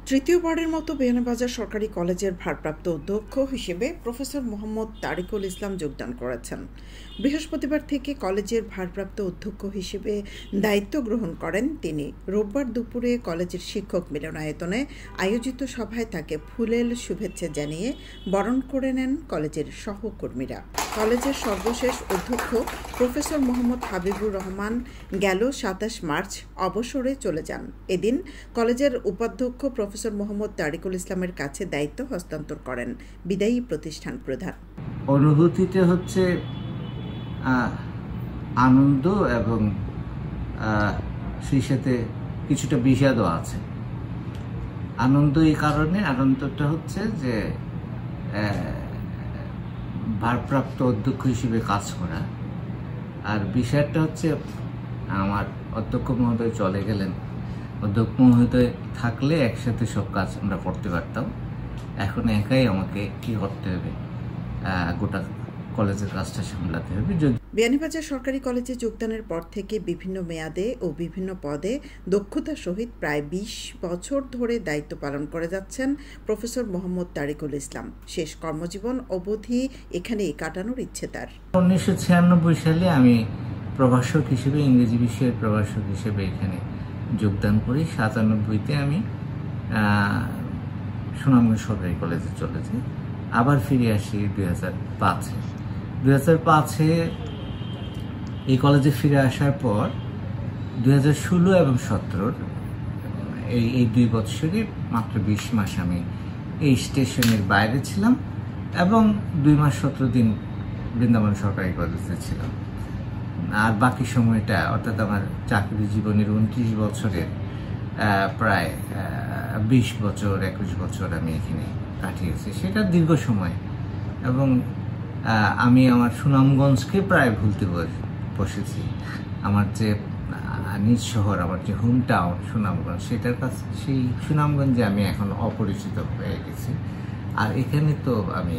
তৃতীয়বারের মতো বিয়ানীবাজার সরকারি কলেজের ভারপ্রাপ্ত অধ্যক্ষ হিসেবে প্রফেসর মোহাম্মদ তারিকুল ইসলাম যোগদান করেছেন। বৃহস্পতিবার থেকে কলেজের ভারপ্রাপ্ত অধ্যক্ষ হিসেবে দায়িত্ব গ্রহণ করেন তিনি। রোববার দুপুরে কলেজের শিক্ষক মিলনায়তনে আয়োজিত সভায় তাকে ফুলেল শুভেচ্ছা জানিয়ে বরণ করে নেন কলেজের সহকর্মীরা। কলেজের সর্বশেষ অধ্যক্ষ প্রফেসর মোহাম্মদ হাবিবুর রহমান গেল ২৭ মার্চ অবসরে চলে যান। এদিন কলেজের উপাধ্যক্ষ প্রফেসর মোহাম্মদ তারিকুল ইসলামের কাছে দায়িত্ব হস্তান্তর করেন বিদায়ী প্রতিষ্ঠান প্রধান। অনুভূতিতে হচ্ছে আনন্দ এবং সেই সাথে কিছুটা বিষাদও আছে। আনন্দ এই কারণে, আনন্দটা হচ্ছে যে ভারপ্রাপ্ত অধ্যক্ষ হিসেবে কাজ করা, আর বিষয়টা হচ্ছে আমার অধ্যক্ষ মহোদয় চলে গেলেন। অধ্যক্ষ মহোদয় থাকলে একসাথে সব কাজ আমরা করতে পারতাম। এখন একাই আমাকে কি করতে হবে, গোটা কলেজের কাজটা সামলাতে হবে। বিয়ানীবাজার সরকারি কলেজে যোগদানের পর থেকে বিভিন্ন মেয়াদে ও বিভিন্ন পদে দক্ষতার সহিত প্রায় ২০ বছর ধরে দায়িত্ব পালন করে যাচ্ছেন প্রফেসর মোহাম্মদ তারিকুল ইসলাম। শেষ কর্মজীবন অবধি এখানেই কাটানোর ইচ্ছে তার। ১৯৯৬ সালে আমি প্রভাষক হিসেবে, ইংরেজি বিষয়ের প্রভাষক হিসেবে এখানে যোগদান করি। ৯৭-তে আমি সুনামগঞ্জ সরকারি কলেজে চলে যাই। আবার ফিরে আসি ২০০৫-এ। ২০০৫-এ এই কলেজে ফিরে আসার পর ২০১৬ এবং ২০১৭ এই ২ বছরই মাত্র ২০ মাস আমি এই স্টেশনের বাইরে ছিলাম এবং ২ মাস ১৭ দিন বৃন্দাবন সরকারি কলেজে ছিলাম। আর বাকি সময়টা, অর্থাৎ আমার চাকরি জীবনের ২৯ বছরের প্রায় ২০ বছর ২১ বছর আমি এখানে কাটিয়েছি। সেটা দীর্ঘ সময়, এবং আমি আমার সুনামগঞ্জকে প্রায় ভুলতে বসেছি। আমার যে নিজ শহর, আমার যে হোম টাউন সুনামগঞ্জ, সেটার কাছে, সেই সুনামগঞ্জে আমি এখন অপরিচিত হয়ে গেছি। আর এখানে তো আমি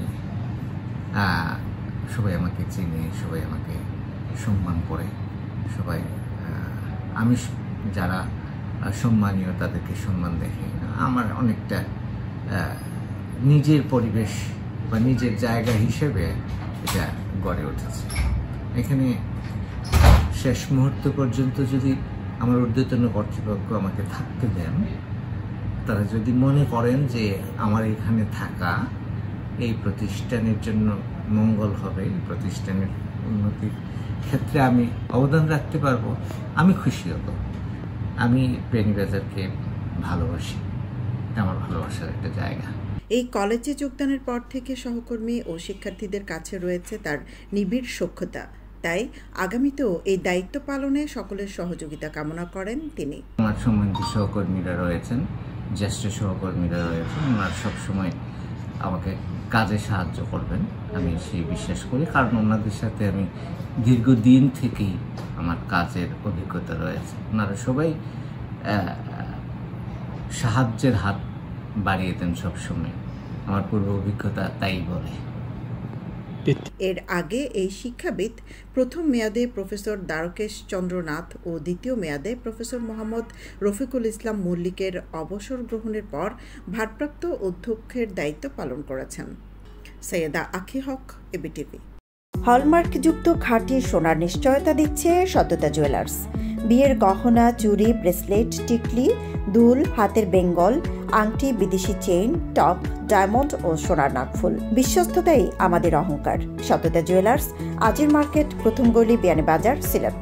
সবাই আমাকে চিনে, সবাই আমাকে সম্মান করে, সবাই আমি যারা সম্মানীয় তাদেরকে সম্মান দেখে। আমার অনেকটা নিজের পরিবেশ বা নিজের জায়গা হিসেবে এটা গড়ে উঠেছে। এখানে শেষ মুহূর্ত পর্যন্ত যদি আমার ঊর্ধ্বতন কর্তৃপক্ষ আমাকে থাকতে দেন, তারা যদি মনে করেন যে আমার এখানে থাকা এই প্রতিষ্ঠানের জন্য মঙ্গল হবে, এই প্রতিষ্ঠানের উন্নতির ক্ষেত্রে আমি অবদান রাখতে পারবো, আমি খুশি হব। আমি বিয়ানীবাজারকে ভালোবাসি, আমার ভালোবাসার একটা জায়গা। এই কলেজে যোগদানের পর থেকে সহকর্মী ও শিক্ষার্থীদের কাছে রয়েছে তার নিবিড় সখ্যতা। তাই আগামীতেও এই দায়িত্ব পালনে সকলের সহযোগিতা কামনা করেন তিনি। আমার সম্মানিত সহকর্মীরা রয়েছেন, জ্যেষ্ঠ সহকর্মীরা রয়েছেন, ওনারা সবসময় আমাকে কাজে সাহায্য করবেন, আমি সেই বিশ্বাস করি। কারণ ওনাদের সাথে আমি দীর্ঘদিন থেকেই আমার কাজের অভিজ্ঞতা রয়েছে। ওনারা সবাই সাহায্যের হাত বাড়িয়ে দেন সবসময়, আমার পূর্ব অভিজ্ঞতা তাই বলে। এর আগে এই শিক্ষাবিদ প্রথম মেয়াদে প্রফেসর দ্বারকেশ চন্দ্র নাথ ও দ্বিতীয় মেয়াদে প্রফেসর মোহাম্মদ রফিকুল ইসলাম মল্লিকের অবসর গ্রহণের পর ভারপ্রাপ্ত অধ্যক্ষের দায়িত্ব পালন করেছেন। সৈয়দা আখি হক, এবিটিভি। হলমার্কযুক্ত খাঁটি সোনার নিশ্চয়তা দিচ্ছে সত্যতা জুয়েলার্স। বিয়ের গহনা, চুড়ি, ব্রেসলেট, টিকলি, দুল, হাতের বেঙ্গল, আংটি, বিদেশি চেইন, টপ, ডায়মন্ড ও সোনার নাকফুল। বিশ্বস্ততাই আমাদের অহংকার। সত্যতা জুয়েলার্স, আজির মার্কেট, প্রথম গলি, বিয়ানীবাজার, সিলেট।